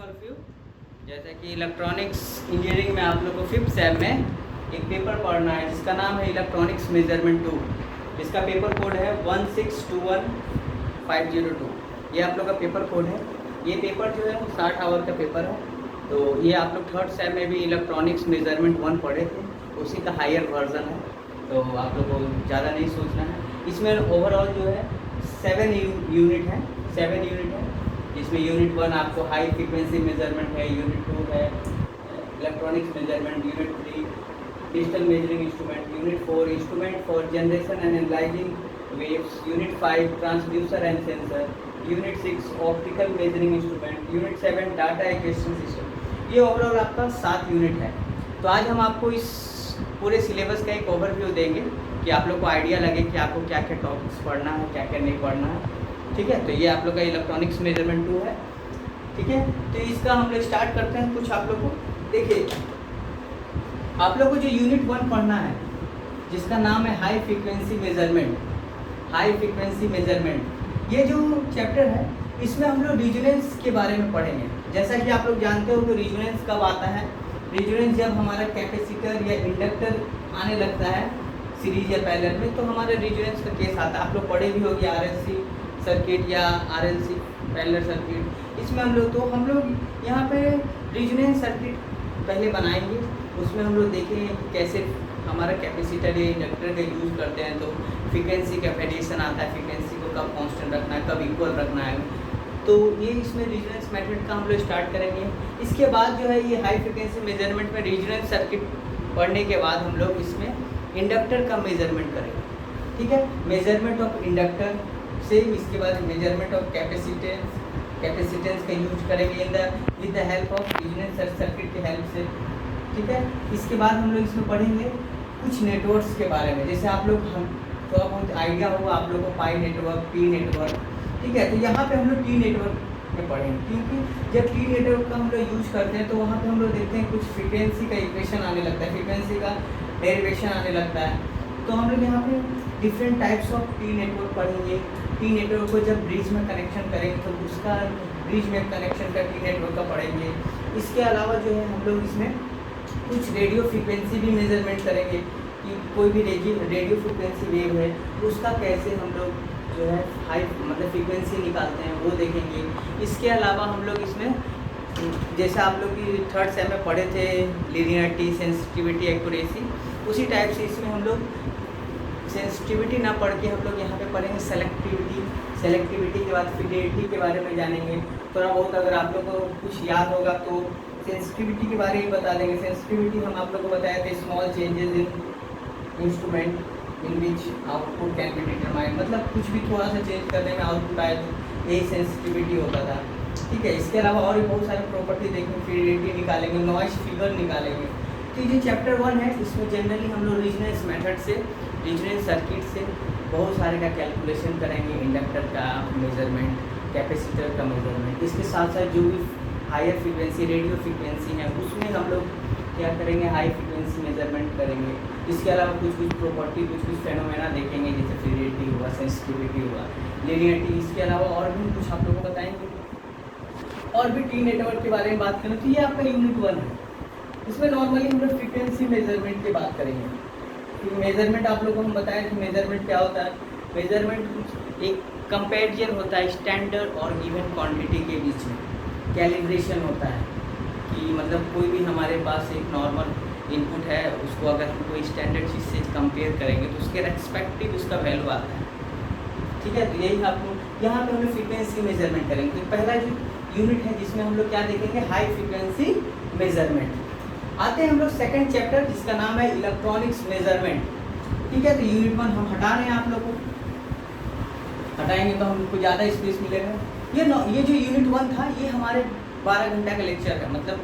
All of you. जैसे कि electronics engineering में आप लोग को 5th सेम में एक पेपर पढ़ना है जिसका नाम है इलेक्ट्रॉनिक्स मेजरमेंट 2। इसका पेपर कोड है 1621502। ये आप लोग का पेपर कोड है। ये पेपर जो है 60 आवर का पेपर है। तो ये आप लोग 3rd सेम में भी इलेक्ट्रॉनिक्स मेजरमेंट 1 पढ़े थे, उसी का हायर वर्जन है। तो आप लोग को ज़्यादा नहीं सोचना है। इसमें ओवरऑल जो है 7 यूनिट है। जिसमें यूनिट 1 आपको हाई फ्रीक्वेंसी मेजरमेंट है, यूनिट 2 है electronics measurement, unit 3 digital measuring instrument, unit 4 instrument for generation and analysing waves, unit 5 transducer and sensor, unit 6 optical measuring instrument, unit 7 data acquisition system. ये overall आपका 7 unit है। तो आज हम आपको इस पूरे सिलेबस का एक ओवरव्यू देंगे कि आप लोग को आइडिया लगे कि आपको क्या क्या टॉपिक्स पढ़ना है, क्या क्या नहीं पढ़ना है। ठीक है, तो ये आप लोग का इलेक्ट्रॉनिक्स मेजरमेंट 2 है। ठीक है, तो इसका हम लोग स्टार्ट करते हैं। कुछ आप लोग को देखिए, आप लोग को जो यूनिट 1 पढ़ना है जिसका नाम है हाई फ्रीक्वेंसी मेजरमेंट। ये जो चैप्टर है इसमें हम लोग रिजोनेंस के बारे में पढ़ेंगे। जैसा कि आप लोग जानते हो कि रिजोनेंस कब आता है। रिजोनेंस जब हमारा कैपेसिटर या इंडक्टर आने लगता है सीरीज या पैरेलल में, तो हमारे रिजोनेंस का केस आता है। आप लोग पढ़े भी होगी RLC सर्किट या RLC पैरेलल सर्किट। इसमें हम लोग यहाँ पे रिजोनेंस सर्किट पहले बनाएंगे। उसमें हम लोग देखेंगे कि कैसे हमारा कैपेसिटर या इंडक्टर का यूज़ करते हैं। तो फ्रीक्वेंसी का वेरिएशन आता है, फ्रीक्वेंसी को कब कांस्टेंट रखना है, कब इक्वल रखना है। तो ये इसमें रिजोनेंस मेथड का हम लोग स्टार्ट करेंगे। इसके बाद जो है ये हाई फ्रीक्वेंसी मेजरमेंट में रिजोनेंस सर्किट पढ़ने के बाद हम लोग इसमें इंडक्टर का मेजरमेंट करेंगे। ठीक है, मेजरमेंट ऑफ इंडक्टर से इसके बाद मेजरमेंट ऑफ कैपेसिटेंस का यूज करेंगे with the help of resonance circuit के हेल्प से। ठीक है, इसके बाद हम लोग इसमें पढ़ेंगे कुछ नेटवर्क्स के बारे में। जैसे आप लोग थोड़ा बहुत आइडिया होगा आप लोग को पाई नेटवर्क, पी नेटवर्क। ठीक है, तो यहाँ पे हम लोग टी नेटवर्क में पढ़ेंगे, क्योंकि जब टी नेटवर्क का हम लोग यूज करते हैं तो वहाँ पे हम लोग देखते हैं कुछ फ्रीक्वेंसी का इक्वेशन आने लगता है, फ्रीक्वेंसी का डेरिवेशन आने लगता है। तो हम लोग यहाँ पे different types of T network पढ़ेंगे। टी नेटवर्क को जब ब्रिज में कनेक्शन करेंगे तो उसका ब्रिज में कनेक्शन का टी नेटवर्क का पढ़ेंगे। इसके अलावा जो है हम लोग इसमें कुछ रेडियो फ्रीक्वेंसी भी मेजरमेंट करेंगे कि कोई भी रेडियो फ्रीक्वेंसी वेव है उसका कैसे हम लोग जो है हाई मतलब फ्रीक्वेंसी निकालते हैं वो देखेंगे। इसके अलावा हम लोग इसमें जैसे आप लोग की 3rd सेम में पढ़े थे लीनियरिटी, सेंसिटिविटी, एक्यूरेसी, उसी टाइप से इसमें हम लोग सेंसिटिविटी ना पढ़ के हम लोग यहाँ पे पढ़ेंगे सेलेक्टिविटी के बाद फिडेलिटी के बारे में जानेंगे। थोड़ा बहुत अगर आप लोग को कुछ याद होगा तो सेंसिटिविटी के बारे में बता देंगे। सेंसिटिविटी हम आप लोग को बताया था small changes in instrument in which output can be determined, मतलब कुछ भी थोड़ा सा चेंज करने में आउटपुट आए तो यही सेंसिटिविटी होता था। ठीक है, इसके अलावा और भी बहुत सारे प्रॉपर्टी देखेंगे, फिडेलिटी निकालेंगे, नॉइस फिगर निकालेंगे। तो ये चैप्टर 1 है, इसमें जनरली हम लोग रिजोनेंस मेथड से, रिजोनेंस सर्किट से बहुत सारे का कैलकुलेशन करेंगे, इंडक्टर का मेजरमेंट, कैपेसिटर का मेजरमेंट। इसके साथ साथ जो भी हायर फ्रीक्वेंसी रेडियो फ्रीक्वेंसी है उसमें हम लोग क्या करेंगे, हाई फ्रीक्वेंसी मेजरमेंट करेंगे। इसके अलावा कुछ प्रॉपर्टी, कुछ फेनोमेना देखेंगे, जैसे फिडेलिटी हुआ, सेंसिटिविटी हुआ, लीनियरिटी। इसके अलावा और भी कुछ आप लोगों को बताएंगे। और भी टी नेटवर्क के बारे में बात करें तो ये आपका यूनिट 1 है। इसमें नॉर्मली हम लोग फ्रीक्वेंसी मेजरमेंट की बात करेंगे। मेजरमेंट आप लोगों को हम बताया कि मेजरमेंट क्या होता है। मेजरमेंट एक कंपैरिजन होता है स्टैंडर्ड और गिवन क्वांटिटी के बीच में। कैलिब्रेशन होता है कि मतलब कोई भी हमारे पास एक नॉर्मल इनपुट है, उसको अगर हम कोई स्टैंडर्ड चीज़ से कंपेयर करेंगे तो उसके रेस्पेक्टिव उसका वैल्यू आता है। ठीक है, तो यही आपको यहाँ पे हम लोग फ्रीक्वेंसी मेजरमेंट करेंगे। तो पहला जो यूनिट है जिसमें हम लोग क्या देखेंगे, हाई फ्रीक्वेंसी मेजरमेंट। आते हैं हम लोग 2nd चैप्टर जिसका नाम है इलेक्ट्रॉनिक्स मेजरमेंट। ठीक है, तो यूनिट 1 हम हटा रहे हैं, आप लोग को हटाएंगे तो हमको ज़्यादा स्पेस मिलेगा। ये जो यूनिट 1 था ये हमारे 12 घंटा का लेक्चर है, मतलब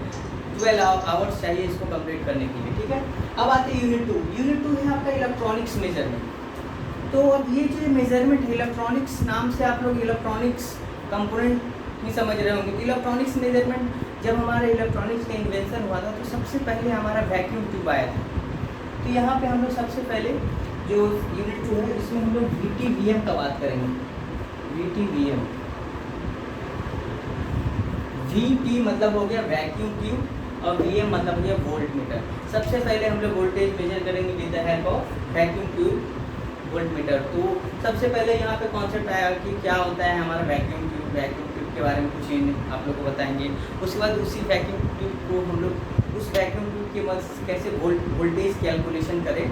12 आवर्स चाहिए इसको कंप्लीट करने के लिए। ठीक है, अब आते हैं यूनिट 2। यूनिट 2 है आपका इलेक्ट्रॉनिक्स मेजरमेंट। तो अब ये जो मेजरमेंट है, इलेक्ट्रॉनिक्स नाम से आप लोग इलेक्ट्रॉनिक्स कंपोनेंट नहीं समझ रहे होंगे। तो इलेक्ट्रॉनिक्स मेजरमेंट, जब हमारे इलेक्ट्रॉनिक्स का इन्वेंशन हुआ था तो सबसे पहले हमारा वैक्यूम ट्यूब आया था। तो यहाँ पे हम लोग सबसे पहले जो यूनिट 2 है इसमें हम लोग VTVM का बात करेंगे। VT मतलब हो गया वैक्यूम ट्यूब और VM मतलब हो गया वोल्ट मीटर। सबसे पहले हम लोग वोल्टेज मेजर करेंगे with the help of vacuum tube volt meter. तो सबसे पहले यहाँ पे कॉन्सेप्ट आया कि क्या होता है हमारा वैक्यूम ट्यूब। वैक्यूम ट्यूब के बारे में कुछ आप लोग को बताएंगे। उसके बाद उसी वैक्यूम ट्यूब को हम लोग उस वैक्यूम ट्यूब के मदद कैसे वोल्टेज कैलकुलेशन करें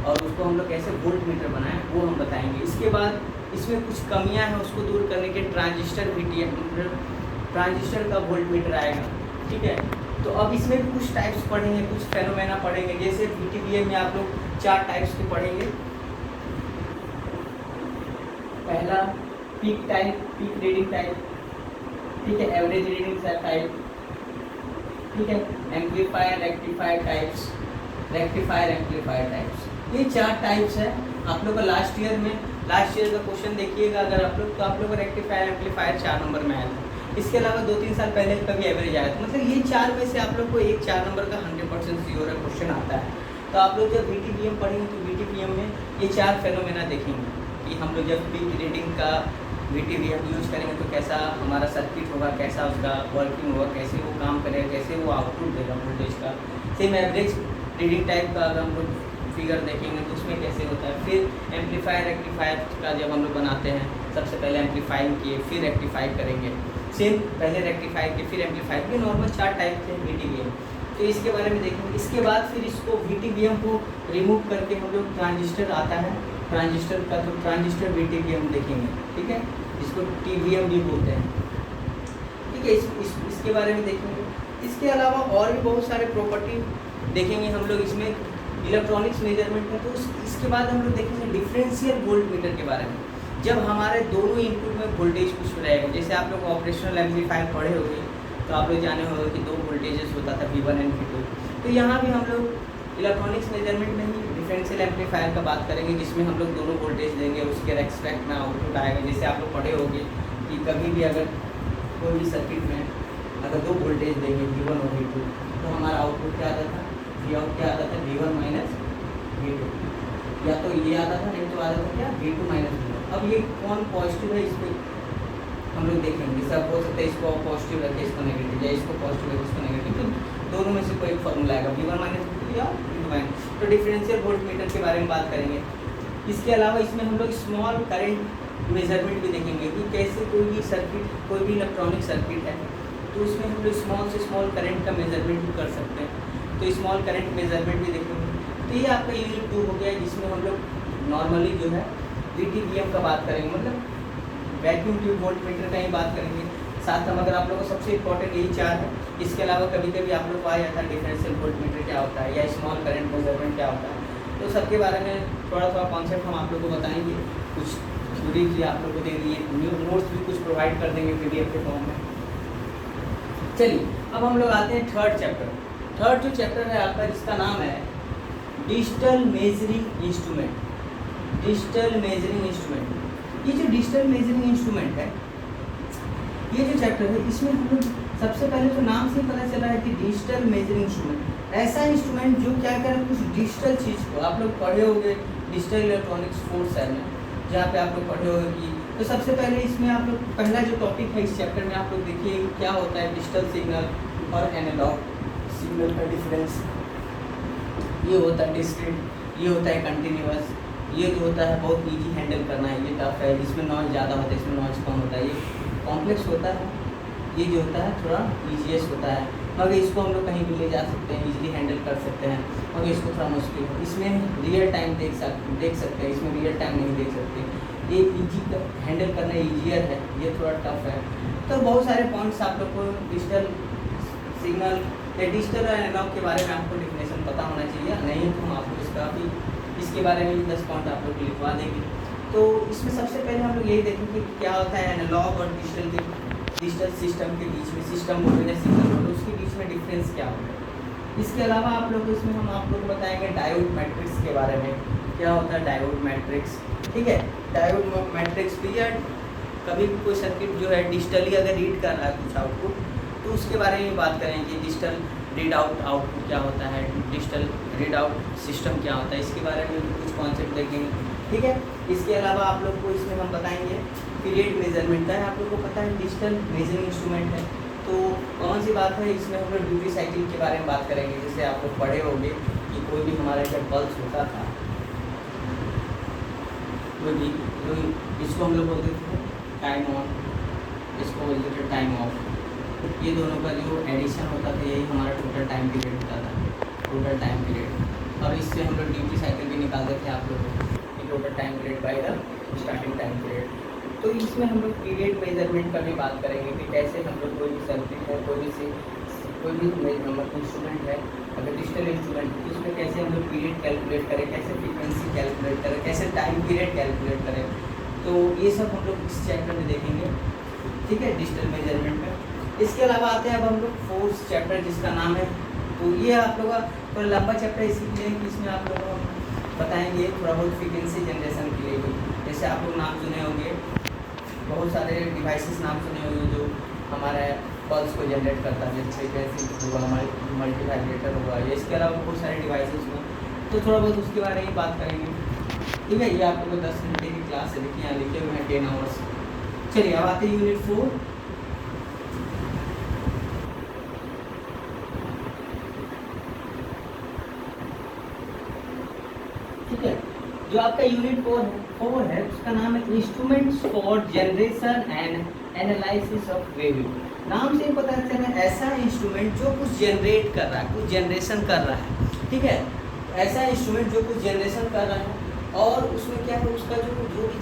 और उसको हम लोग कैसे वोल्ट मीटर बनाएं वो हम बताएंगे। इसके बाद इसमें कुछ कमियां हैं उसको दूर करने के ट्रांजिस्टर VTM ट्रांजिस्टर का वोल्ट मीटर आएगा, ठीक है। तो अब इसमें भी कुछ टाइप्स पढ़ेंगे, कुछ फेनोमेना पढ़ेंगे। जैसे VTVM में आप लोग 4 टाइप्स के पढ़ेंगे। पहला peak type, peak reading type, ठीक है, एवरेज रीडिंग टाइप, ठीक है, amplifier rectifier types, rectifier amplifier types. ये 4 टाइप्स है। आप लोग का लास्ट ईयर का क्वेश्चन देखिएगा अगर आप लोग, तो आप लोग का रेक्टिफायर एम्पलीफायर 4 नंबर में आया था। इसके अलावा 2-3 साल पहले कभी एवरेज आया था। मतलब ये 4 में से आप लोग को एक 4 नंबर का 100% श्योर है क्वेश्चन आता है। तो आप लोग जब VTVM पढ़ेंगे तो VTVM में ये 4 फेनोमेना देखेंगे कि हम लोग जब पीक रीडिंग का VTVM यूज करेंगे तो कैसा हमारा सर्किट होगा, कैसा उसका वर्किंग होगा, कैसे वो काम करेगा, कैसे वो आउटपुट देगा वोल्टेज का। सेम एवरेज रीडिंग टाइप का अगर हम लोग फिगर देखेंगे तो उसमें कैसे होता है। फिर एम्पलीफायर रेक्टिफायर का जब हम लोग बनाते हैं, सबसे पहले एम्पलीफाइंग किए फिर रेक्टिफाई करेंगे। सेम पहले रेक्टिफाई किए फिर एम्पलीफाई किए। नॉर्मल 4 टाइप थे VTVM। तो इसके बारे में देखेंगे। इसके बाद फिर इसको VTVM को रिमूव करके हम लोग ट्रांजिस्टर आता है, ट्रांजिस्टर का तो ट्रांजिस्टर VTVM देखेंगे, ठीक है। इसको TVM भी बोलते हैं, ठीक है। इसके बारे में देखेंगे। इसके अलावा और भी बहुत सारे प्रॉपर्टी देखेंगे हम लोग इसमें। इलेक्ट्रॉनिक्स मेजरमेंट में तो इसके बाद हम लोग देखेंगे डिफरेंशियल वोल्ट मीटर के बारे में। जब हमारे दोनों इनपुट में वोल्टेज कुछ रहेगा, जैसे आप लोग ऑपरेशनल एम्पलीफायर पढ़े होंगे तो आप लोग जाने होंगे कि 2 वोल्टेजेस होता था V1 एंड V2। तो यहाँ भी हम लोग इलेक्ट्रॉनिक्स मेजरमेंट में ही डिफरेंशियल एम्पलीफायर का बात करेंगे, जिसमें हम लोग दोनों वोल्टेज देंगे, उसके रेस्पेक्ट में आउटपुट आएगा। जैसे आप लोग पढ़े होंगे कि कभी भी अगर कोई भी सर्किट में अगर 2 वोल्टेज देंगे V1 और V2 तो हमारा आउटपुट क्या आता था, V क्या आता था V1 माइनस V2, या तो ये आता था, नहीं तो आता था क्या V2 माइनस V1। अब ये कौन पॉजिटिव है इस पर हम लोग देखेंगे। सब हो सकता है इसको पॉजिटिव रखे इसको नेगेटिव, या इसको पॉजिटिव रखे इसको नेगेटिव, तो दोनों में से कोई फॉर्मूला आएगा V1 माइनस V2 या V2 माइनस। तो डिफरेंशियल वोल्ट मीटर के बारे में बात करेंगे। इसके अलावा इसमें हम लोग स्मॉल करंट मेजरमेंट भी देखेंगे कि कैसे कोई भी सर्किट, कोई भी इलेक्ट्रॉनिक सर्किट है तो उसमें हम लोग स्मॉल से स्मॉल करंट का मेजरमेंट भी कर सकते हैं। तो स्मॉल करंट मेजरमेंट भी देखेंगे। तो ये आपका यूनिट 2 हो गया, जिसमें हम लोग नॉर्मली जो है VTVM का बात करेंगे, मतलब वैक्यूम ट्यूब वोल्ट मीटर का ही बात करेंगे। साथ हम अगर आप लोगों को सबसे इंपॉर्टेंट यही 4 है। इसके अलावा कभी कभी आप लोग को आ जाता है डिफरेंशियल वोल्ट मीटर क्या होता है या स्मॉल करंट मेजरमेंट क्या होता है। तो सबके बारे में थोड़ा थोड़ा कॉन्सेप्ट हम आप लोग को बताएंगे। कुछ थ्योरी भी आप लोग को दे दिए, न्यू नोट्स भी कुछ प्रोवाइड कर देंगे PDF के फॉर्म में। चलिए अब हम लोग आते हैं थर्ड चैप्टर। थर्ड जो चैप्टर है आपका, जिसका नाम है digital measuring instrument. Digital measuring instrument, ये जो डिजिटल मेजरिंग इंस्ट्रूमेंट है, ये जो चैप्टर है, इसमें हम लोग सबसे पहले तो नाम से पता चला है कि डिजिटल मेजरिंग इंस्ट्रूमेंट ऐसा इंस्ट्रूमेंट जो क्या करे कुछ डिजिटल चीज़ को। आप लोग पढ़े होंगे डिजिटल इलेक्ट्रॉनिक्स 4th सेम में, जहाँ पे आप लोग पढ़े होंगे कि तो सबसे पहले इसमें आप लोग पहला जो टॉपिक है इस चैप्टर में आप लोग देखिए क्या होता है डिजिटल सिग्नल और एनालॉग सिग्नल का डिफरेंस। ये होता है डिस्क्रीट, ये होता है कंटिन्यूअस। ये जो होता है बहुत इजी हैंडल करना है, ये टफ है। इसमें नॉइज ज़्यादा होता है, इसमें नॉइज कम होता है। ये कॉम्प्लेक्स होता है, ये जो होता है थोड़ा ईजीएस्ट होता है, मगर इसको हम लोग कहीं भी ले जा सकते हैं, इजीली हैंडल कर सकते हैं। मगर इसको थोड़ा मुश्किल है। इसमें रियल टाइम देख सकते हैं, इसमें रियल टाइम नहीं देख सकते। ये ईजी हैंडल करना ईजियर है, ये थोड़ा टफ है। तो बहुत सारे पॉइंट्स आप लोग को डिजिटल सिग्नल या डिजिटल और एनालॉग के बारे में आपको डिफिनेशन पता होना चाहिए। नहीं है तो हम आपको इसके बारे में 10 पॉइंट आप लोग लिखवा देंगे। तो इसमें सबसे पहले हम लोग यही देखेंगे कि क्या होता है एनालॉग और डिजिटल सिस्टम के बीच में, सिस्टम बोलो या सिग्नल बोलो, उसके बीच में डिफरेंस क्या होता है। इसके अलावा आप लोग इसमें हम आप लोग को बताएंगे डायोड मैट्रिक्स के बारे में, क्या होता है डायोड मैट्रिक्स, ठीक है। डायोड मैट्रिक्स भी, या कभी भी कोई सर्किट जो है डिजिटली अगर रीड कर रहा है कुछ आउटपुट, तो उसके बारे में बात करेंगे। डिजिटल रीड आउटपुट क्या होता है, डिजिटल रीड आउट सिस्टम क्या होता है, इसके बारे में भी कुछ कॉन्सेप्ट देखेंगे, ठीक है। इसके अलावा आप लोग को इसमें हम बताएंगे पीरियड मेजरमेंट का है। आप लोग को पता है डिजिटल मेजरिंग इंस्ट्रूमेंट है, तो तो कौन सी बात है, इसमें हम लोग ड्यूटी साइकिल के बारे में बात करेंगे। जैसे आप लोग पढ़े होंगे कि कोई भी हमारा जब पल्स होता था, कोई भी, तो इसको हम लोग बोलते थे टाइम ऑन, इसको बोलते थे टाइम ऑफ। ये दोनों का जो एडिशन होता था यही हमारा टोटल टाइम पीरियड होता था, टोटल टाइम पीरियड। और इससे हम लोग ड्यूटी साइकिल भी निकालते थे आप लोगों को, total time period by the starting time period. तो इसमें हम लोग पीरियड मेजरमेंट का भी बात करेंगे कि कैसे हम लोग कोई भी सर्किट है, कोई भी इंस्ट्रूमेंट है, अगर डिजिटल इंस्ट्रूमेंट तो उसमें कैसे हम लोग पीरियड कैलकुलेट करें, कैसे फ्रीक्वेंसी कैलकुलेट करें, कैसे टाइम पीरियड कैलकुलेट करें। तो ये सब हम लोग इस चैप्टर में देखेंगे, ठीक है, डिजिटल मेजरमेंट में। इसके अलावा आते हैं अब हम लोग फोर्थ चैप्टर जिसका नाम है, तो ये आप लोग का थोड़ा लंबा चैप्टर इसीलिए कि इसमें आप लोगों को बताएंगे थोड़ा बहुत फ्रीक्वेंसी जनरेशन के लिए भी। जैसे आप लोग नाम सुने होंगे, बहुत सारे डिवाइसेस नाम सुने होंगे जो हमारा पल्स को जनरेट करता है, जैसे फ्रीक्वेंसी हुआ, मल्टीवाइब्रेटर हुआ, या इसके अलावा बहुत सारे डिवाइसेस हुए, तो थोड़ा बहुत उसके बारे में बात करेंगे, ठीक है। ये आप लोगों को 10 घंटे की क्लास है, देखिए यहाँ लिखे हुए हैं 10 आवर्स। चलिए अब आते हैं यूनिट 4। ठीक है, जो आपका यूनिट 4 है उसका नाम है instruments for generation and analysis of wave. नाम से ही पता चला ऐसा इंस्ट्रूमेंट जो कुछ जनरेट कर रहा है, कुछ जनरेशन कर रहा है, ठीक है। ऐसा इंस्ट्रूमेंट जो कुछ जनरेशन कर रहा है और उसमें क्या है, उसका जो भी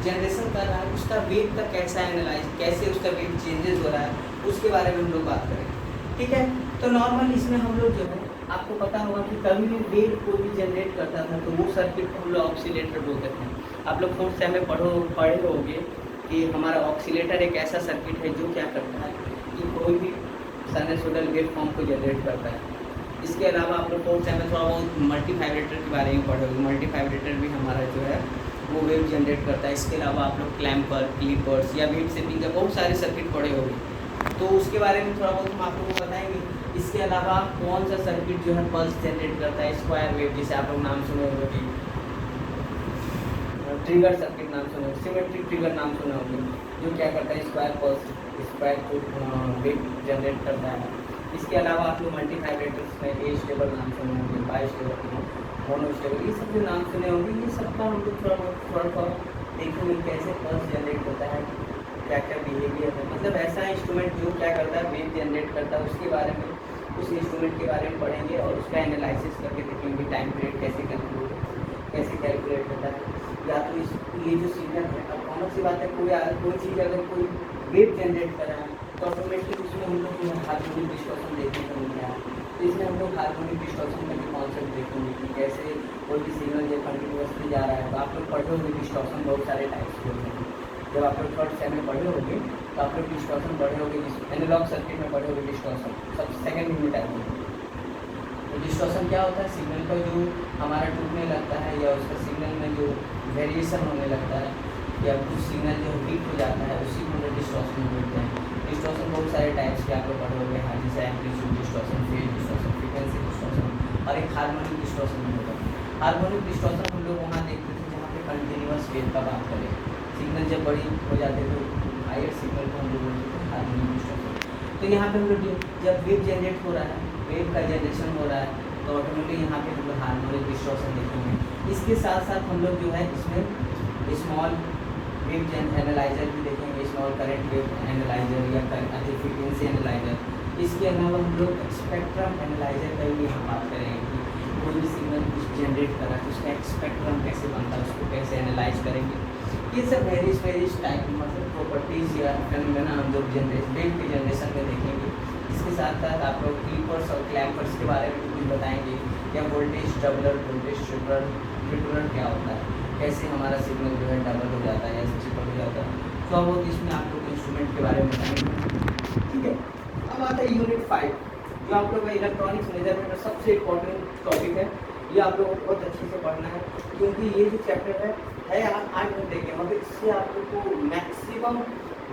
जनरेशन कर रहा है उसका वेव का कैसा एनालाइज, कैसे उसका वेव चेंजेस हो रहा है, उसके बारे में हम लोग बात करेंगे, ठीक है। तो नॉर्मल इसमें हम लोग जो है, आपको पता होगा कि कभी भी वेव कोई भी जनरेट करता था तो वो सर्किट को हम लोग ऑक्सीलेटर बोलते थे। आप लोग फोर्थ सेम में पढ़े होंगे कि हमारा ऑक्सीलेटर एक ऐसा सर्किट है जो क्या करता है कि कोई भी साइनसॉइडल वेव फॉर्म को जनरेट करता है। इसके अलावा आप लोग फोर्थ सेम में थोड़ा बहुत मल्टीफाइब्रेटर के बारे में पढ़े होंगे। मल्टीफाइब्रेटर भी हमारा जो है वो वेव जनरेट करता है। इसके अलावा आप लोग क्लैम्पर, क्लिपर्स या वेव सेपिंग का बहुत सारे सर्किट पढ़े होंगे, तो उसके बारे में थोड़ा बहुत हम आप लोगों को बताएंगे। इसके अलावा कौन सा सर्किट जो है पल्स जनरेट करता है, स्क्वायर वेव, जिसे आप लोग नाम सुने होंगे कि ट्रिगर सर्किट नाम सुने होंगे, सिमेट्रिक ट्रिगर नाम सुने होंगे, जो क्या करता है स्क्वायर पल्स, स्क्वायर को वेव जनरेट करता है। इसके अलावा आप लोग मल्टीफाइब्रेटर्स में ए स्टेबल नाम सुने होंगे, बाई स्टेबल, मोनो स्टेबल, ये सब जो नाम सुने होंगे, ये सबका हम लोग थोड़ा देखेंगे कैसे पल्स जनरेट होता है, क्या क्या बिहेवियर है। मतलब ऐसा इंस्ट्रूमेंट जो क्या करता है वेव जनरेट करता है, उसके बारे में, उस इंस्ट्रूमेंट के बारे में पढ़ेंगे और उसका एनालिसिस करके देखेंगे टाइम पीरियड कैसे कैलकुलेट होता है। या तो ये जो सिग्नल है, अब कॉमन सी बात है, कोई चीज़ अगर कोई वेव जनरेट कर रहा है तो ऑटोमेटिक उसमें हम लोग हार्मोनिक डिस्टॉर्शन देखने को मिलता है। तो इसमें हम लोग हार्मोनिक डिस्टॉर्शन का भी कॉन्सेप्ट देखेंगे कि कैसे कोई भी सिग्नल जब कंटिन्यूसली जा रहा है, तो आप लोग पढ़े होंगे डिस्टॉर्शन बहुत सारे टाइप्स के होते हैं। जब आप लोग थर्ड सेम में पढ़े होंगे तो आप लोग डिस्टॉर्शन पढ़े होंगे, एनालॉग सर्किट में पढ़े होंगे डिस्टॉर्शन, सब सेकेंड यूनिट आएंगे। तो डिस्टॉर्शन क्या होता है, सिग्नल का जो हमारा टूटने लगता है या उसका सिग्नल में जो वेरिएशन होने लगता है या कुछ सिग्नल जो वीक हो जाता है, उसी को हम लोग डिस्टॉर्शन बोलते हैं। डिस्टॉर्शन बहुत सारे टाइप्स के आप लोग पढ़े होंगे, हाँ, जैसे amplitude distortion, phase distortion, frequency distortion, और एक हार्मोनिक डिस्टॉर्शन भी होता है। हार्मोनिक डिस्टॉर्शन हम लोग वहाँ देखते थे जहाँ पे कंटिन्यूअस वेव का बात करें, सिग्नल जब बड़ी हो जाते तो हायर सिग्नल को हम लोग बोलते थे हार्मोनिक डिस्टॉर्शन। तो यहाँ पे हम लोग जब वेव जनरेट हो रहा है, वेव का जनरेशन हो रहा है, तो ऑटोमेटिक यहाँ पे हम लोग हार्मोनिक डिस्टॉर्शन देखेंगे। इसके साथ साथ हम लोग जो है इसमें स्मॉल वेव एनालाइजर भी देखेंगे, स्मॉल करंट वेव एनालाइजर या फ्रीक्वेंसी एनालाइजर। इसके अलावा हम लोग स्पेक्ट्रम एनालाइजर का भी यहाँ बात करेंगे कि कोई भी सिग्नल कुछ जनरेट करा तो उसका स्पेक्ट्रम कैसे बनता है, उसको कैसे एनालाइज करेंगे। ये सब वेरियस टाइप मतलब प्रॉपर्टीज़ या फिनोमेना हम लोग वेव के जनरेशन में देखेंगे। इसके साथ साथ आप लोग क्लिपर्स और क्लैम्पर्स के बारे में भी बताएंगे, या वोल्टेज डबलर, वोल्टेज ट्रिपलर क्या होता है, कैसे हमारा सिग्नल जो है डबल हो जाता है या ट्रिपल हो जाता है। तो अब इसमें आप लोग इंस्ट्रूमेंट के बारे में बताएंगे, ठीक है। अब आता है यूनिट 5, जो आप लोग का इलेक्ट्रॉनिक्स मेजरमेंट का सबसे इम्पोर्टेंट टॉपिक है। ये आप लोगों को बहुत अच्छे से पढ़ना है, क्योंकि ये जो चैप्टर है 8 घंटे के, मगर इससे आप लोग को मैक्सिमम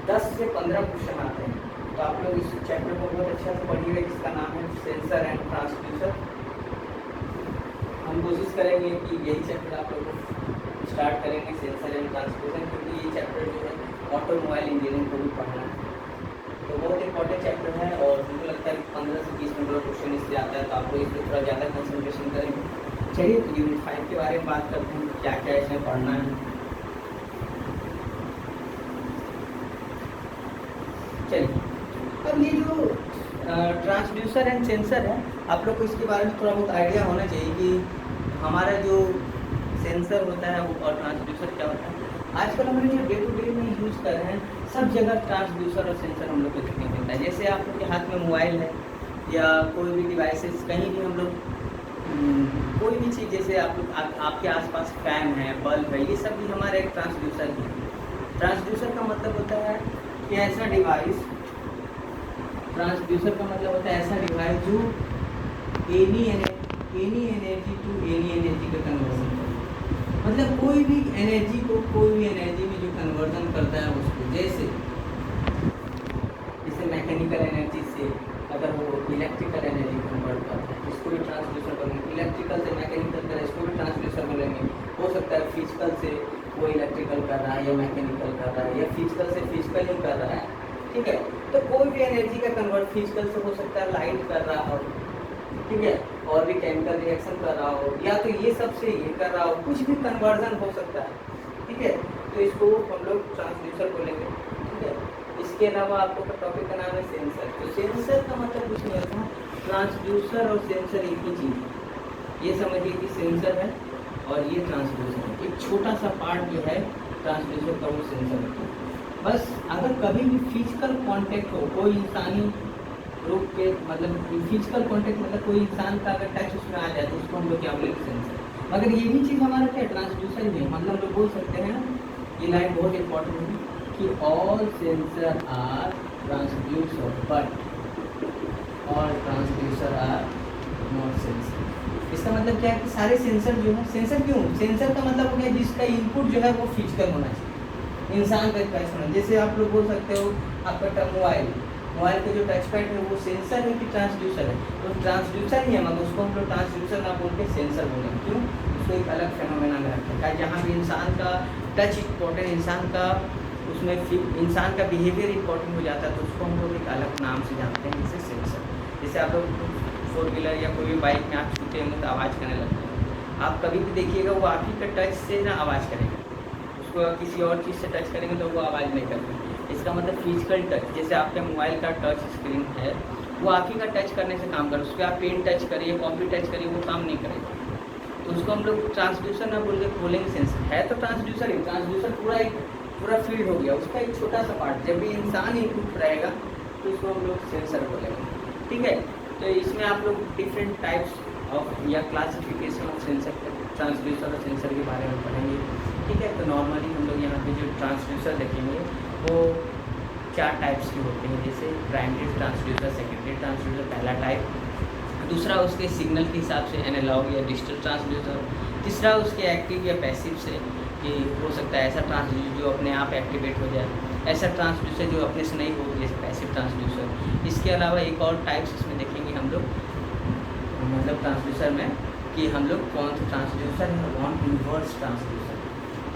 10 से 15 क्वेश्चन आते हैं। तो आप लोग इस चैप्टर को बहुत अच्छा से पढ़िएगा, जिसका नाम है सेंसर एंड ट्रांसड्यूसर। हम कोशिश करेंगे कि यही चैप्टर आप लोग को स्टार्ट करेंगे, सेंसर एंड ट्रांसड्यूसर, क्योंकि ये चैप्टर जो है ऑटोमोबाइल इंजीनियरिंग को भी पढ़ना है। तो बहुत इंपॉर्टेंट चैप्टर है और मुझे लगता है कि 15 से 20 नंबर का क्वेश्चन इससे आता है, तो आपको इस पर थोड़ा ज़्यादा कंसंट्रेशन करेंगे। चलिए तो यूनिट 5 के बारे में बात करते हैं, क्या क्या इसमें पढ़ना है। चलिए, अब ये जो ट्रांसड्यूसर एंड सेंसर है, आप लोग को इसके बारे में थोड़ा बहुत आइडिया होना चाहिए कि हमारा जो सेंसर होता है वो और ट्रांसड्यूसर क्या होता है। आजकल हम लोग जो डे टू डे में यूज़ कर रहे हैं सब जगह ट्रांसड्यूसर और सेंसर हम लोग को देखने को मिलता है। जैसे आप लोग के हाथ में मोबाइल है या कोई भी डिवाइसेस, कहीं भी हम लोग कोई भी चीज़, जैसे आप लोग आपके आसपास फैन है, बल्ब है, ये सब भी हमारा एक ट्रांसड्यूसर ही है। ट्रांसड्यूसर का मतलब होता है कि ऐसा डिवाइस, ट्रांसड्यूसर का मतलब होता है ऐसा डिवाइस जो any energy to any energy का कन्वर्जन करता है। मतलब कोई भी एनर्जी को कोई भी एनर्जी में जो कन्वर्जन करता है उसको, जैसे मैकेनिकल एनर्जी से अगर वो इलेक्ट्रिकल एनर्जी कन्वर्ट करता है, इसको भी ट्रांसड्यूसर बोलेंगे। इलेक्ट्रिकल से मैकेनिकल कर, इसको भी ट्रांसड्यूसर बोलेंगे। हो सकता है फिजिकल से वो इलेक्ट्रिकल कर रहा है या मैकेनिकल कर रहा है या फिजिकल से फिजिकल ही कर रहा है, ठीक है। तो कोई भी एनर्जी का कन्वर्ट फिजिकल से हो सकता है लाइट कर रहा हो, ठीक है, और भी केमिकल रिएक्शन कर रहा हो, या तो ये सबसे ये कर रहा हो, कुछ भी कन्वर्जन हो सकता है, ठीक है। तो इसको हम लोग ट्रांसड्यूसर बोलेंगे, ठीक है। इसके अलावा आपको टॉपिक का नाम है सेंसर। तो सेंसर का मतलब कुछ नहीं होता, ट्रांसड्यूसर और सेंसर एक ही चीज़ है। ये समझिए कि सेंसर है और ये ट्रांसड्यूसर है। एक छोटा सा पार्ट जो है ट्रांसड्यूसर का वो सेंसर होता है। बस अगर कभी भी फिजिकल कांटेक्ट हो, कोई इंसानी रूप के, मतलब फिजिकल कांटेक्ट मतलब कोई इंसान का अगर टच उसमें आ जाए तो उसको हम लोग क्या बोलेंगे, सेंसर। मगर ये भी चीज़ हमारा क्या ट्रांसड्यूसर ही है। मतलब हम लोग बोल सकते हैं ना, ये लाइन बहुत इंपॉर्टेंट है कि all sensor are transducer but all transducer are not sensor. इसका मतलब क्या है कि सारे सेंसर जो है, सेंसर क्यों, सेंसर का मतलब हो गया जिसका इनपुट जो है वो फिजिकल होना चाहिए, इंसान का टच होना। जैसे आप लोग बोल सकते हो आपका मोबाइल का जो टच पैड है वो सेंसर है कि ट्रांसड्यूसर है, तो ट्रांसड्यूसर ही है, मगर उसको हम लोग ट्रांसड्यूसर ना बोल के सेंसर बोलेंगे। क्यों, उसको एक अलग फेनोमेना में रखते हैं। जहाँ भी इंसान का टच इम्पोर्टेंट, इंसान का उसमें इंसान का बिहेवियर इंपॉर्टेंट हो जाता है, तो उसको हम लोग एक अलग नाम से जानते हैं, जैसे सेंसर। जैसे आप लोग 4 व्हीलर या कोई भी बाइक में आप छूते होंगे तो आवाज़ करने लगते हैं। आप कभी भी देखिएगा वो आप ही का टच से ना आवाज़ करेगा, उसको किसी और चीज़ से टच करेंगे तो वो आवाज़ नहीं करती। इसका मतलब फिजिकल टच, जैसे आपके मोबाइल का टच स्क्रीन है वो आप ही का टच करने से काम कर, उस पर आप पेन टच करिए, कॉपी टच करिए, वो काम नहीं करेगा। तो उसको हम लोग ट्रांसड्यूसर ना बोल के बोलेंगे सेंसर। है तो ट्रांसड्यूसर ही, ट्रांसड्यूसर पूरा फील्ड हो गया, उसका एक छोटा सा पार्ट। जब भी इंसान इनपुट रहेगा तो उसको हम लोग सेंसर बोलेंगे, ठीक है। तो इसमें आप लोग डिफरेंट टाइप्स ऑफ या क्लासिफिकेशन ऑफ सेंसर, ट्रांसड्यूसर और सेंसर के बारे में पढ़ेंगे, ठीक है। तो नॉर्मली हम लोग यहाँ पे जो ट्रांसड्यूसर देखेंगे वो 4 टाइप्स के होते हैं, जैसे प्राइमरी ट्रांसड्यूसर, सेकेंडरी ट्रांसड्यूसर पहला टाइप, दूसरा उसके सिग्नल के हिसाब से एनालॉग या डिजिटल ट्रांसड्यूसर, तीसरा उसके एक्टिव या पैसिव से, कि हो सकता है ऐसा ट्रांसड्यूसर जो अपने आप एक्टिवेट हो जाए, ऐसा ट्रांसड्यूसर जो अपने से नहीं हो, जैसे पैसिव ट्रांसड्यूसर। इसके अलावा एक और टाइप्स इसमें देखेंगे हम लोग, मतलब ट्रांसड्यूसर में, कि हम लोग कौन सा ट्रांसड्यूसर है, कौन इन्वर्स ट्रांसड्यूसर,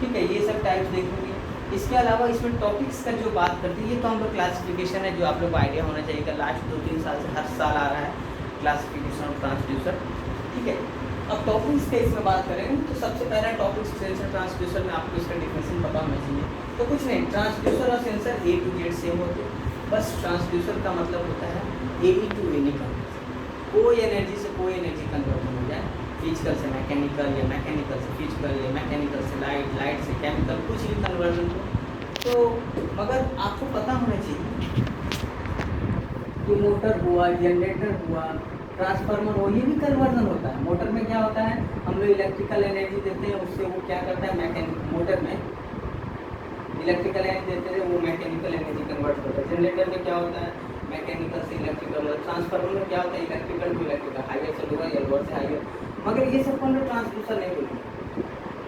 ठीक है। ये सब टाइप्स देखेंगे। इसके अलावा इसमें टॉपिक्स का जो बात करते हैं, ये तो हम लोग क्लासिफिकेशन है जो आप लोग को आइडिया होना चाहिए कि लास्ट 2-3 साल से हर साल आ रहा है क्लासिफिकेशन ऑफ ट्रांसड्यूसर, ठीक है। अब टॉपिक्स के इसमें बात करें तो सबसे पहला टॉपिक सेंसर ट्रांसड्यूसर में आपको इसका डिफिनेशन पता होना चाहिए। तो कुछ नहीं, ट्रांसड्यूसर और sensor A to Z same होते हैं। बस ट्रांसड्यूसर का मतलब होता है एनी टू एनी कन्वर्जन, कोई एनर्जी से कोई एनर्जी कन्वर्जन हो जाए, फिजिकल से मैकेनिकल या मैकेनिकल से फिजिकल या मैकेनिकल से लाइट, लाइट से केमिकल, कुछ भी कन्वर्जन हो। तो मगर आपको पता होना चाहिए कि मोटर हुआ, जनरेटर हुआ, ट्रांसफार्मर हो, ये भी कन्वर्जन होता है। मोटर में क्या होता है, हम लोग इलेक्ट्रिकल एनर्जी देते हैं, उससे वो क्या करता है, मोटर में इलेक्ट्रिकल एनर्जी देते हैं, वो मैकेनिकल एनर्जी कन्वर्ट करता है। जनरेटर में क्या होता है, मैकेनिकल से इलेक्ट्रिकल, ट्रांसफार्मर में क्या होता है, इलेक्ट्रिकल टू इलेक्ट्रिकल, हाईवे से लोअर या लोअर से हाईवे। मगर ये सबको हम लोग ट्रांसड्यूसर नहीं बोलेंगे,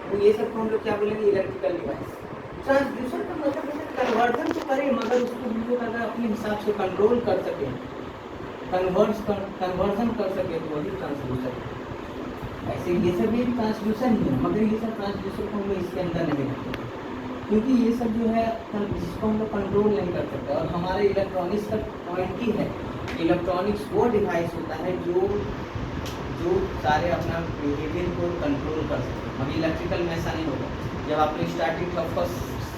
तो ये सबको हम लोग क्या बोलेंगे, इलेक्ट्रिकल डिवाइस। ट्रांसड्यूसर का मतलब कन्वर्जन तो करे, मगर उसको हम लोग अगर अपने हिसाब से कंट्रोल कर सके, कन्वर्जन कर सके, तो वही ट्रांसड्यूसर है। ऐसे ये सब भी ट्रांसड्यूसर ही है, मगर ये सब ट्रांसड्यूसर को हम लोग इसके अंदर नहीं रखते। क्योंकि ये सब जो है इसको हम लोग कंट्रोल नहीं कर सकते। और हमारे इलेक्ट्रॉनिक्स का पॉइंट ही है, इलेक्ट्रॉनिक्स वो डिवाइस होता है जो जो सारे अपना बिहेवियर को कंट्रोल कर सकते हैं। अभी इलेक्ट्रिकल में ऐसा नहीं होगा। जब आप लोग स्टार्टिंग फर्स्ट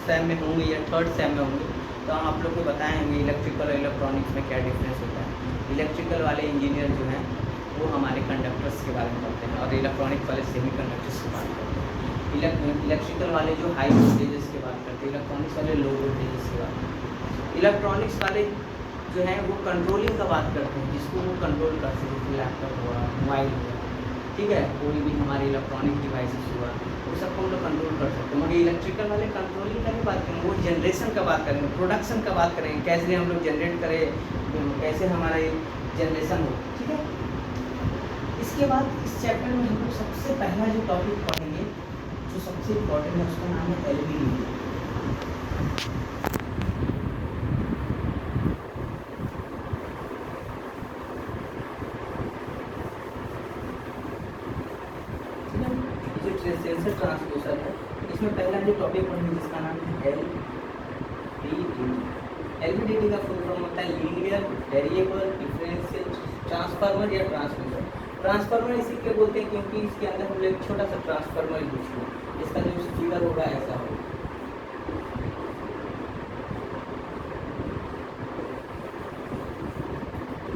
सेम में होंगे या थर्ड सेम में होंगे तो हम आप लोग को बताएंगे इलेक्ट्रिकल और इलेक्ट्रॉनिक्स में क्या डिफरेंस होता है। इलेक्ट्रिकल वाले इंजीनियर जो हैं वो हमारे कंडक्टर्स के बारे में पढ़ते हैं और इलेक्ट्रॉनिक्स वाले सेमी कंडक्टर्स की बात करते हैं। इलेक्ट्रिकल वाले जो हाई वोल्टेजेस की बात करते हैं, इलेक्ट्रॉनिक्स वाले लो वोल्टेजेस की बात करते हैं। इलेक्ट्रॉनिक्स वाले जो हैं वो कंट्रोलिंग का बात करते हैं, जिसको वो कंट्रोल कर सकें, लैपटॉप हुआ, मोबाइल हुआ, ठीक है, कोई भी हमारे इलेक्ट्रॉनिक डिवाइसेस हुआ, वो सबको हम लोग कंट्रोल कर सकते हैं। मगर इलेक्ट्रिकल वाले कंट्रोलिंग का भी बात करेंगे, वो जनरेशन का बात करेंगे, प्रोडक्शन का बात करेंगे, कैसे हम लोग जनरेट करें, कैसे हमारा जनरेशन हो, ठीक है। इसके बाद इस चैप्टर में हम लोग सबसे पहला जो टॉपिक पढ़ेंगे जो सबसे इम्पोर्टेंट है उसका नाम है एलवीडी। सेंसर ट्रांसड्यूसर है, इसमें पहला जो टॉपिक पढ़ेंगे जिसका नाम है एलवीडीटी। एलवीडीटी का फुल फॉर्म होता है लीनियर वेरिएबल डिफरेंशियल ट्रांसफार्मर या ट्रांसड्यूसर। ट्रांसफार्मर इसी के बोलते हैं क्योंकि इसके अंदर हम लोग एक छोटा सा ट्रांसफार्मर यूज किया। इसका जो फिगर होगा ऐसा होगा।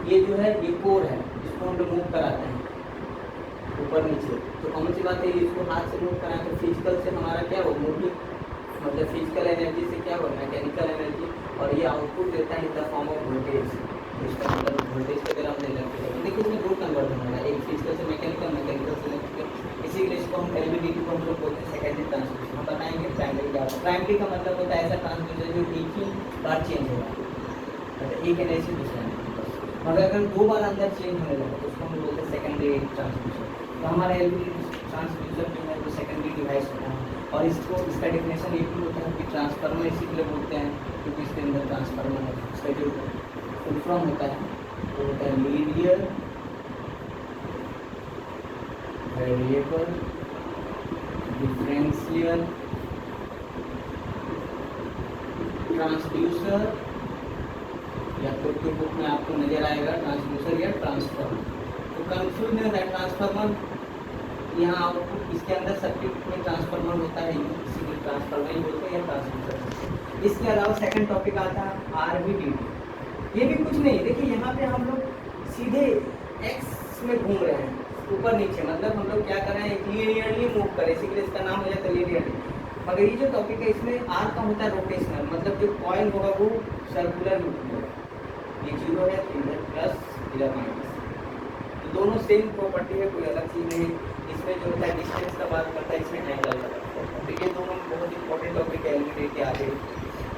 ये जो है ये कोर है, इसको हम लोग मूव कराते हैं ऊपर नीचे। तो कॉमन सी बात है, इसको हाथ से मूव कराएं तो फिजिकल से हमारा क्या हो, मूविंग मतलब फिजिकल एनर्जी से क्या हो, मैकेनिकल एनर्जी, और ये आउटपुट देता है in the form of voltage. इसका मतलब वोल्टेज की तरह हमने इलेक्ट्रिकल, देखिए इसमें दो कन्वर्जन होगा, एक फिजिकल से मैकेनिकल, मैकेनिकल से इलेक्ट्रिकल। इसी के लिए इसको हम एलवीडीटी को हम लोग बोलते हैं सेकेंडरी ट्रांसड्यूसर। हम बताएंगे प्राइमरी क्या होता है। प्राइमरी का मतलब होता है ऐसा ट्रांसड्यूसर जो एक ही बार चेंज होगा, मतलब एक एनर्जी से दूसरा एनर्जी। मगर अगर दो बार अंदर चेंज होने लगा तो उसको हम बोलते हैं सेकेंडरी ट्रांसड्यूसर। तो हमारा एलवीडी ट्रांसड्यूसर जो है वो सेकेंडरी डिवाइस होता है। और इसको इसका डेफिनेशन ये भी होता है कि ट्रांसफार्मर इसी के लिए बोलते हैं क्योंकि इसके अंदर ट्रांसफार्मर है। इसका जो फुल फॉर्म होता है वो होता है लीनियर वेरिएबल डिफरेंशियल ट्रांसड्यूसर, या फिर तो बुक में आपको नजर आएगा ट्रांसड्यूसर या ट्रांसफार्मर। तो कंफ्यूज नहीं है ट्रांसफार्मर, यहाँ आउटपुट इसके अंदर सर्किट में ट्रांसफार्मर होता है, इसीलिए ट्रांसफार्मर ही बोलते हैं या ट्रांसड्यूसर। इसके अलावा सेकंड टॉपिक आता है आरवीडीटी। ये भी कुछ नहीं, देखिए यहाँ पे हम लोग सीधे एक्स में घूम रहे हैं, ऊपर नीचे, मतलब हम लोग क्या कर रहे हैं, लीनियरली मूव करें, इसी के लिए इसका नाम हो जाता है लीनियरली। मगर ये जो टॉपिक है इसमें आर का होता है रोटेशनल, मतलब जो कॉइल होगा वो सर्कुलर लूप में होगा। ये जीरो है, इधर प्लस, इधर माइनस, तो दोनों सेम प्रॉपर्टी है, कोई अलग चीज़ नहीं। इसमें जो होता है डिस्टेंस का बात करता है, इसमें एंगल का बात करता है। तो ये दोनों बहुत इंपॉर्टेंट टॉपिक है एलवीडीटी के आगे।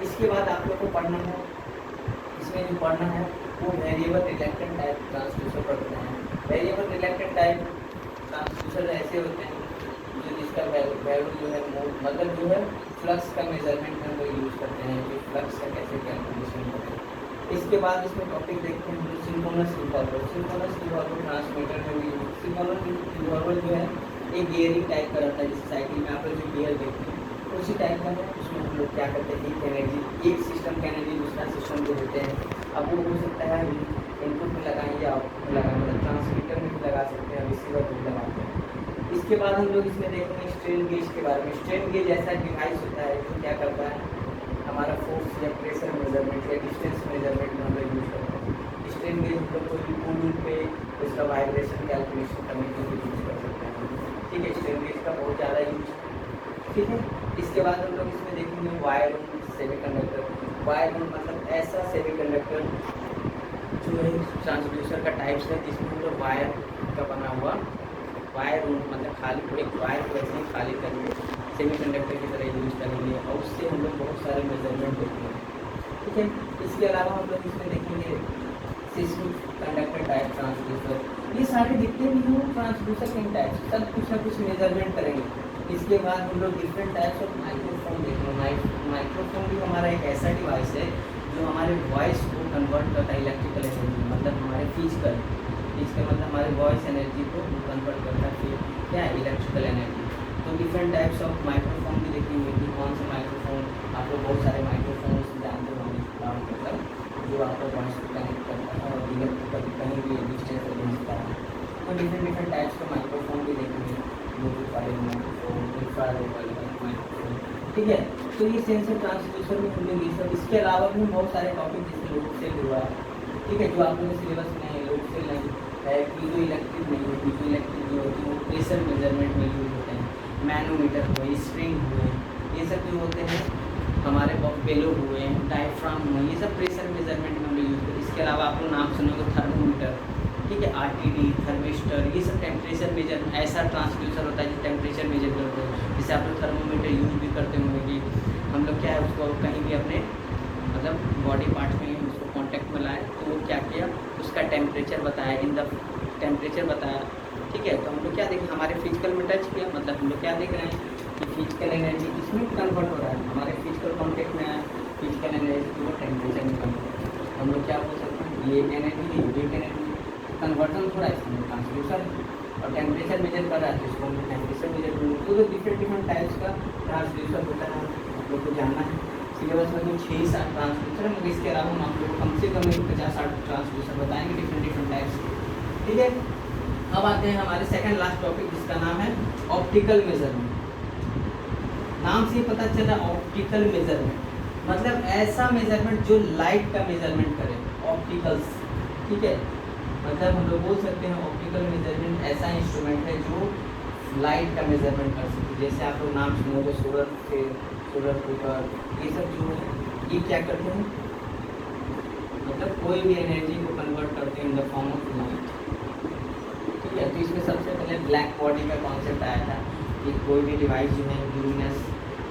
इसके बाद आप लोग को पढ़ना है, इसमें जो पढ़ना है वो वेरिएबल रिलेक्टेंट टाइप ट्रांसड्यूसर पढ़ते हैं। वेरिएबल रिलेक्टेंट टाइप ट्रांसड्यूसर ऐसे होते हैं जो जिसका वैल्यू जो है मतलब जो है फ्लक्स का मेजरमेंट में वो यूज़ करते हैं कि फ्लक्स का कैसे कैलकुलेशन करते हैं। इसके बाद इसमें टॉपिक देखते हैं जो synchronous revolver. Synchronous revolver transmitter में भी, सिंक्रोनस रिवॉल्वर जो है एक गियरिंग टाइप का रहता है, जैसे साइकिल में आप लोग जो गियर देखते हैं उसी टाइप का है। उसमें हम लोग क्या करते हैं, एक एनर्जी, एक सिस्टम का एनर्जी दूसरा सिस्टम को देते हैं। अब वो हो सकता है इनपुट में लगाएं या आउटपुट में लगाएं, मतलब ट्रांसमीटर में भी लगा सकते हैं, रिसीवर में भी लगाते हैं। इसके बाद हम लोग इसमें देखेंगे स्ट्रेन गेज के बारे में। स्ट्रेन गेज ऐसा डिवाइस होता है जो क्या करता है, हमारा फोर्स या प्रेशर मेजरमेंट या डिस्टेंस मेजरमेंट में हम लोग यूज़ करते हैं। स्ट्रेन गेज हम लोग कोई टूल पे उसका वाइब्रेशन कैलकुलेशन करने के लिए यूज़ कर सकते हैं, ठीक है। स्ट्रेन गेज का बहुत ज़्यादा यूज, ठीक है। इसके बाद हम लोग इसमें देखेंगे वायर सेमीकंडक्टर। वायर मतलब ऐसा सेमीकंडक्टर जो है ट्रांसड्यूसर का टाइप्स है जिसमें हम लोग वायर का बना हुआ वायर मतलब खाली एक वायर को ऐसे ही खाली करके सेमीकंडक्टर की तरह यूज करेंगे और उससे हम लोग बहुत सारे मेजरमेंट देखेंगे, ठीक है। इसके अलावा हम लोग इसमें देखेंगे सिस्मिक कंडक्टर टाइप ट्रांसड्यूसर। ये सारे जितने भी हो ट्रांसड्यूसर के टाइप्स सब कुछ ना कुछ मेजरमेंट करेंगे। इसके बाद हम लोग डिफरेंट टाइप्स ऑफ माइक्रोफोन देखेंगे। माइक्रोफोन भी हमारा एक ऐसा डिवाइस है जो हमारे वॉइस को कन्वर्ट करता है इलेक्ट्रिकल एनर्जी, मतलब हमारे फिजिकल, इसका मतलब हमारे वॉइस एनर्जी को कन्वर्ट करता है फिर क्या है इलेक्ट्रिकल एनर्जी। तो डिफरेंट टाइप्स ऑफ माइक्रोफोन भी देखेंगे कि कौन सा माइक्रोफोन माइक्रोफोन, आप लोग बहुत सारे माइक्रोफोन जानते होंगे, मतलब जो आपको वॉइस को कनेक्ट करता है और इलेक्ट्रिकल कहीं भी डिस्टेंस से भेजता है। तो डिफरेंट टाइप्स के माइक्रोफोन भी देखेंगे, ब्लूटूथ वाले माइक्रोफोन, इंफ्रारेड वाले माइक्रोफोन, ठीक है। तो ये सेंसर ट्रांसड्यूसर में हम लोग ये सब, इसके अलावा भी बहुत सारे टॉपिक जिसमें लोड सेल हुआ है, ठीक है, जो आप लोगों के सिलेबस में है। लोड सेल नहीं है, पीजो इलेक्ट्रिक नहीं है, पीजो इलेक्ट्रिक जो होती है वो प्रेशर मेजरमेंट में यूज होते हैं। मैनोमीटर हुए, स्प्रिंग हुए, ये सब जो होते हैं हमारे बेलो हुए, डायफ्राम हुए, ये सब प्रेशर मेजरमेंट में हम लोग यूज करते हैं। इसके अलावा आप लोग नाम सुनोगे थर्मोमीटर, ठीक है, आरटीडी, थर्मिस्टर, ये सब टेम्परेचर मेजर, ऐसा ट्रांसड्यूसर होता है जो टेम्परेचर मेजर करते हैं। जैसे आप लोग थर्मोमीटर यूज भी करते होंगे कि हम लोग क्या है उसको कहीं भी अपने मतलब बॉडी पार्ट में उसको कांटेक्ट में लाए तो वो क्या किया, उसका टेम्परेचर बताया, इन द टेम्परेचर बताया, ठीक है। तो हम लोग क्या देखें, हमारे फिजिकल में टच किया, मतलब हम लोग क्या देख रहे हैं कि फिजिकल एनर्जी इसमें कन्वर्ट हो रहा है, हमारे फिजिकल कॉन्टेक्ट में आया फिजिकल एनर्जी वो टेम्परेचर में कन्वर्ट, हम लोग क्या बोल सकते हैं ये एनर्जी है, वेट एनर्जी कन्वर्जन थोड़ा इसमें ट्रांसड्यूसर और टेम्परेचर मेजर कर रहा है तो इसको हम टेम्परेचर मेजर करेंगे। तो डिफरेंट टाइप्स का ट्रांसड्यूसर होता है, आप लोग को जानना है। सिलेबस में तो 6-7 ट्रांसड्यूसर है, मगर इसके अलावा हम आप लोग को कम से कम 50-60 ट्रांसड्यूसर बताएंगे डिफरेंट टाइप्स, ठीक है। अब आते हैं हमारे सेकंड लास्ट टॉपिक जिसका नाम है ऑप्टिकल मेजरमेंट। नाम से ही पता चला ऑप्टिकल मेजरमेंट मतलब ऐसा मेजरमेंट जो लाइट का मेजरमेंट करे, ऑप्टिकल्स, ठीक है। मतलब हम लोग बोल सकते हैं ऑप्टिकल मेजरमेंट ऐसा इंस्ट्रूमेंट है जो लाइट का मेजरमेंट कर सकते हैं। जैसे आप लोग नाम सुनोगे सोलर से, सोलर कुकर, ये सब जो है ये क्या करते हैं, मतलब कोई भी एनर्जी को कन्वर्ट करते हैं in the form of light, ठीक है। तो इसमें सबसे पहले ब्लैक बॉडी का कॉन्सेप्ट आया था कि कोई भी डिवाइस जो है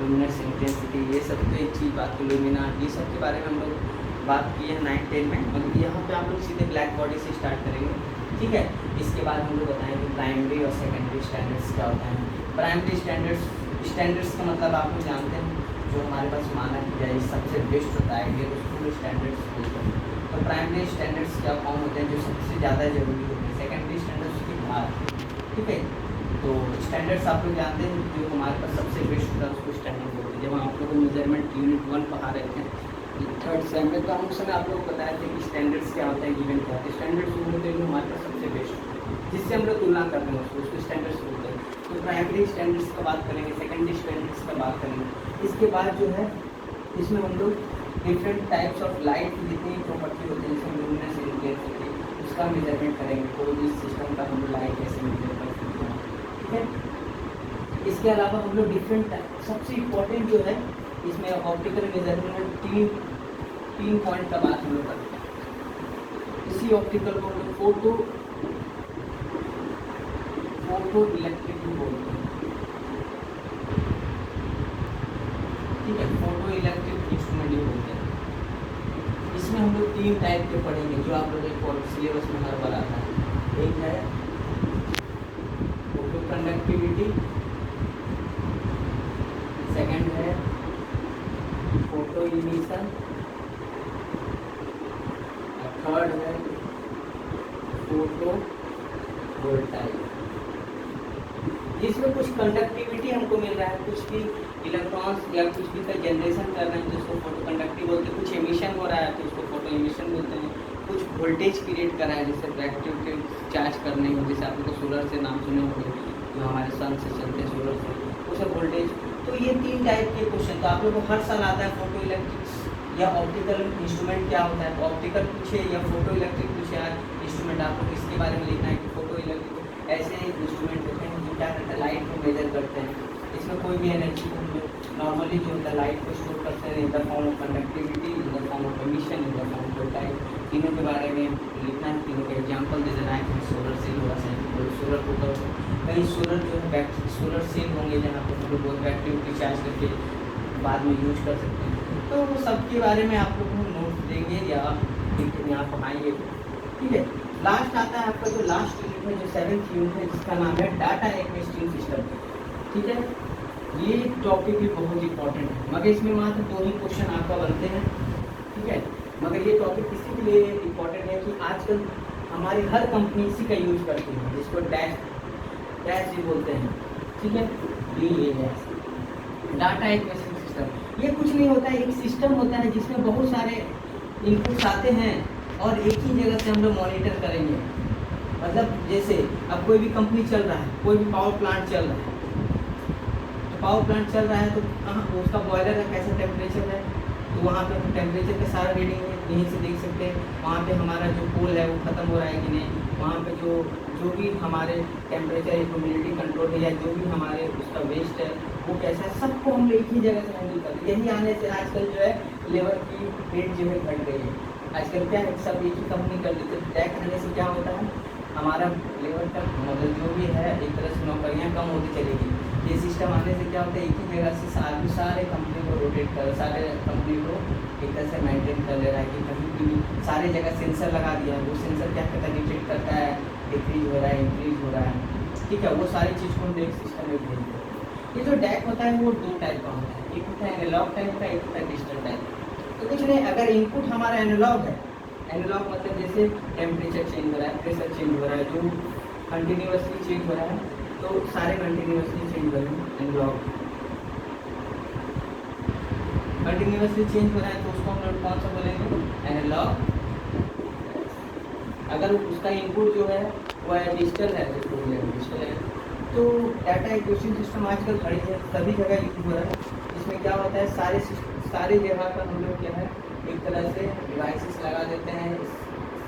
लुमिनस इंटेंसिटी, ये सब तो एक चीज़ बात, लुमिना, ये सब के बारे में हम लोग बात की है 9-10 में, मतलब यहाँ पे आप लोग सीधे ब्लैक बॉडी से स्टार्ट करेंगे, ठीक है। इसके बाद हम लोग बताएंगे प्राइमरी और सेकेंडरी स्टैंडर्ड्स क्या होता है। प्राइमरी स्टैंडर्ड्स का मतलब आप लोग जानते हैं जो हमारे पास माना कि जाए सबसे बेस्ट होता है ये उसको स्टैंडर्ड्स बोलते हैं। तो प्राइमरी स्टैंडर्ड्स क्या फॉर्म होते हैं जो सबसे ज़्यादा जरूरी होते हैं, सेकेंडरी स्टैंडर्ड्स के बाद, ठीक है। तो स्टैंडर्ड्स आप लोग जानते हैं जो हमारे पास सबसे बेस्ट होता है उसको स्टैंडर्ड बोलते हैं। जब हम आप लोग को मेजरमेंट यूनिट 1 पढ़ा रहे थे थर्ड सेम में, तो हम उस समय आप लोग को बताया था कि स्टैंडर्ड्स क्या होता है, गिवन क्या होता है। स्टैंडर्ड्स वो होते हैं जो हमारे पास सबसे बेस्ट, जिससे हम लोग तुलना करते हैं उसको स्टैंडर्ड्स बोलते हैं। तो प्राइमरी स्टैंडर्ड्स का बात करेंगे, सेकेंडरी स्टैंडर्ड्स का बात करेंगे। इसके बाद जो है इसमें हम लोग डिफरेंट टाइप्स ऑफ लाइट की जितनी प्रॉपर्टी होती है जैसे लुमिनस इंटेंसिटी उसका मेजरमेंट करेंगे, कोई भी सिस्टम का हम लोग लाइट कैसे मेजर कर सकते हैं, ठीक है। इसके अलावा हम लोग डिफरेंट सबसे इम्पोर्टेंट जो है इसमें ऑप्टिकल मेजरमेंट में तीन पॉइंट का बात हम लोग करते हैं। इसी ऑप्टिकल को हम लोग फोटो इलेक्ट्रिक भी बोलते हैं, ठीक है, फोटो इलेक्ट्रिक इंस्ट्रूमेंट भी बोलते हैं। इसमें हम लोग 3 टाइप के पढ़ेंगे जो आप लोग एक सिलेबस में हर बार आता है। एक है फोटो कंडक्टिविटी, सेकंड है फोटो इमिशन, थर्ड है फोटो वोल्टाइक। जिसमें कुछ कंडक्टिविटी हमको मिल रहा है, कुछ भी इलेक्ट्रॉन्स या कुछ भी का जनरेशन कर रहे हैं तो उसको फोटो कंडक्टिव बोलते हैं, कुछ एमिशन हो रहा है तो उसको फोटो एमिशन बोलते हैं, कुछ वोल्टेज क्रिएट कर रहा है जैसे रिएक्टिव चार्ज करने हो, जैसे आप लोग सोलर से नाम सुने होंगे जो हमारे सन से चलते हैं सोलर से, वो सब वोल्टेज। तो ये 3 टाइप के क्वेश्चन तो आप लोग को हर साल आता है। फोटो इलेक्ट्रिक्स या ऑप्टिकल इंस्ट्रूमेंट क्या होता है, ऑप्टिकल पूछे या फोटो इलेक्ट्रिक पूछे इंस्ट्रूमेंट, आपको किसके बारे में लिखना है कि फोटो इलेक्ट्रिक ऐसे इंस्ट्रूमेंट होते हैं जो क्या करते हैं लाइट को मेजर करते हैं। इसमें कोई भी एनर्जी को हम लोग नॉर्मली जो होता है लाइट को स्टोर करते हैं in the form of conductivity, in the form of emission, in the form of voltaic. तीनों के बारे में लिखना है, तीनों का एग्जाम्पल दे देना है कि सोलर सेल हो रहा है, सोलर कुकर, कहीं सोलर जो है सोलर सेल होंगे जहाँ पर हम लोग बैटरी चार्ज करके बाद में यूज कर सकते हैं। तो वो सब के बारे में आप लोग को नोट देंगे या यहाँ पढ़ाएंगे, ठीक है। लास्ट आता है आपका जो लास्ट यूनिट है जो 7th यूनिट है जिसका नाम है डाटा एक्विजिशन सिस्टम, ठीक है। ये टॉपिक भी बहुत इंपॉर्टेंट है, मगर इसमें मात्र 2 ही क्वेश्चन आपका बनते हैं, ठीक है। मगर ये टॉपिक इसी के लिए इम्पोर्टेंट है कि आजकल हमारी हर कंपनी इसी का यूज करती है जिसको डैश भी बोलते हैं, ठीक है। DAS data acquisition system. ये कुछ नहीं होता है, एक सिस्टम होता है जिसमें बहुत सारे इनपुट्स आते हैं और एक ही जगह से हम लोग मॉनिटर करेंगे। मतलब जैसे अब कोई भी कंपनी चल रहा है, कोई भी पावर प्लांट चल रहा है, तो पावर प्लांट चल रहा है तो कहाँ उसका बॉयलर का कैसा टेम्परेचर है, तो वहाँ पे हम टेम्परेचर का सारा रीडिंग है यहीं से देख सकते हैं। वहाँ पे हमारा जो कोल है वो ख़त्म हो रहा है कि नहीं, वहाँ पे जो भी हमारे टेम्परेचर ह्यूमिडिटी कंट्रोल है या जो भी हमारे उसका वेस्ट है वो कैसा है, सबको हम एक ही जगह से हैंडल करते हैं। यही आने से आजकल जो है लेबर की रेट जो है घट गई है। आजकल क्या है, सब एक ही कंपनी कर लेते हैं। टैक्स आने से क्या होता है, हमारा लेबर का मतलब जो भी है एक तरह से नौकरियाँ कम होती चलेगी। ये सिस्टम आने से क्या होता है, एक ही जगह से सारे कंपनी को रोटेट कर, सारे कंपनी को एक तरह से मेंटेन कर ले रहा है कि कहीं भी सारे जगह सेंसर लगा दिया है। वो सेंसर क्या करता है, डिटेक्ट करता है डिक्रीज हो रहा है, इंक्रीज हो रहा है, ठीक है। वो सारी चीज़ को हम एक सिस्टम में भेज देते हैं। ये जो डैक होता है वो दो टाइप का होता है, एक होता है एनालॉग टाइप का, एक होता है डिजिटल टाइप। तो कुछ नहीं, अगर इनपुट हमारा एनालॉग है, एनालॉग मतलब जैसे टेम्परेचर चेंज हो रहा है, प्रेशर चेंज हो रहा है, जो कंटिन्यूसली चेंज हो रहा है, तो सारे कंटिन्यूसली चेंज हो रहे हैं। एनालॉग कंटिन्यूसली चेंज हो रहा है तो उसको हम लोग कौन सा बोलेंगे, एनालॉग। अगर उसका इनपुट जो है वो है डिजिटल है, डिजिटल है, तो डाटा एक्विजिशन सिस्टम आजकल खड़ी है, सभी जगह यूज हो रहा है। इसमें क्या होता है, सारे जगह पर हम लोग क्या है एक तरह से डिवाइसेस लगा देते हैं,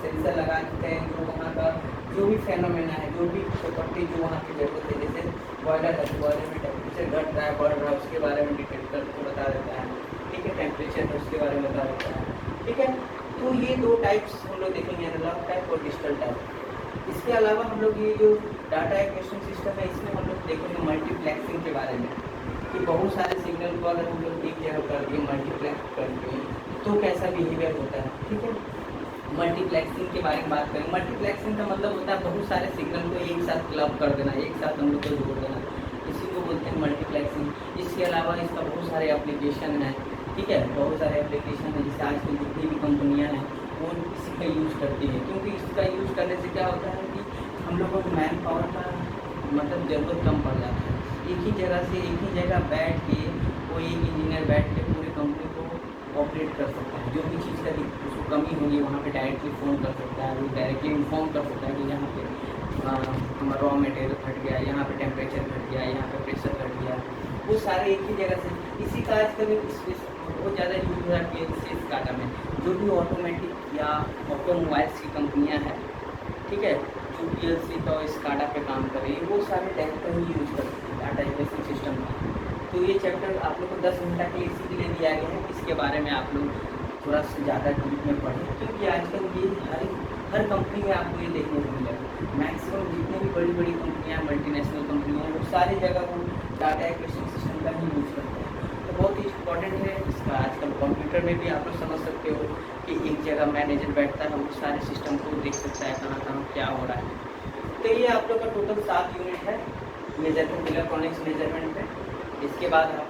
सेंसर लगा देते हैं, जो वहाँ का जो भी फेनोमेना है, जो भी प्रॉपर्टी जो वहाँ की जरूरत है, जैसे बॉयलर है तो बॉयलर में टेम्परेचर घट रहा है बढ़ रहा है उसके बारे में डिटेक्ट करके बता देता है, ठीक है। टेम्परेचर है उसके बारे में बता देता है, ठीक है। तो ये दो टाइप्स हम लोग देखेंगे, एनालॉग टाइप और डिजिटल टाइप। इसके अलावा हम लोग ये जो डाटा एक्विजिशन सिस्टम है इसमें हम लोग देखेंगे मल्टीप्लेक्सिंग के बारे में, कि बहुत सारे सिग्नल को अगर हम लोग एक जगह कर दिए मल्टीप्लेक्स कर दिए तो कैसा बिहेवियर होता है, ठीक है। मल्टीप्लेक्सिंग के बारे में बात करें, मल्टीप्लेक्सिंग का मतलब होता है बहुत सारे सिग्नल को एक साथ क्लब कर देना, एक साथ हम लोग को जोड़ देना, इसी को बोलते हैं मल्टीप्लेक्सिंग। इसके अलावा इसका बहुत सारे एप्लीकेशन हैं, ठीक है, बहुत सारे एप्लीकेशन हैं जिससे आजकल जितनी भी कंपनियां हैं वो इसी का यूज़ करती हैं, क्योंकि इसका यूज़ करने से क्या होता है कि हम लोगों को मैन पावर का मतलब ज़रूरत कम पड़ जाता है। एक ही जगह से एक ही जगह बैठ के कोई एक इंजीनियर बैठ के पूरी कंपनी को ऑपरेट कर सकता है। जो भी चीज़ का उसको कमी होगी वहाँ पे डायरेक्टली फ़ोन कर सकता है, वो डायरेक्टली इन्फॉर्म कर सकता है कि यहाँ पे हमारा रॉ मटेरियल घट गया, यहाँ पे टेम्परेचर घट गया, यहाँ पे प्रेशर घट गया, वो सारे एक ही जगह से। इसी का आजकल बहुत ज़्यादा यूज हो रहा है इस काटा में, जो भी ऑटोमेटिक या ऑटोमोबाइल्स की कंपनियाँ हैं, ठीक है, जो PLC का और स्काडा पे काम कर रही है, वो सारे डैक का ही यूज करते हैं, डाटा एक्विजिशन सिस्टम का। तो ये चैप्टर आप लोग को 10 घंटा के लिए इसी के लिए दिया गया है, इसके बारे में आप लोग थोड़ा सा ज़्यादा डीप में पढ़ें, क्योंकि आजकल ये हर कंपनी में आपको ये देखने को मिलेगा। मैक्सिमम जितनी भी बड़ी बड़ी कंपनियाँ, मल्टीनेशनल कंपनियाँ, वो सारी जगह वो डाटा एक्विजिशन सिस्टम का ही यूज़ करते हैं। तो बहुत ही इंपॉर्टेंट है इसका। आजकल कंप्यूटर में भी आप लोग समझ सकते हो कि एक जगह मैनेजर बैठता है, वो सारे सिस्टम को देख सकता है कहाँ कहाँ क्या हो रहा है। तो ये आप लोग का टोटल 7 यूनिट है मेजरमेंट, इलेक्ट्रॉनिक्स मेजरमेंट में। इसके बाद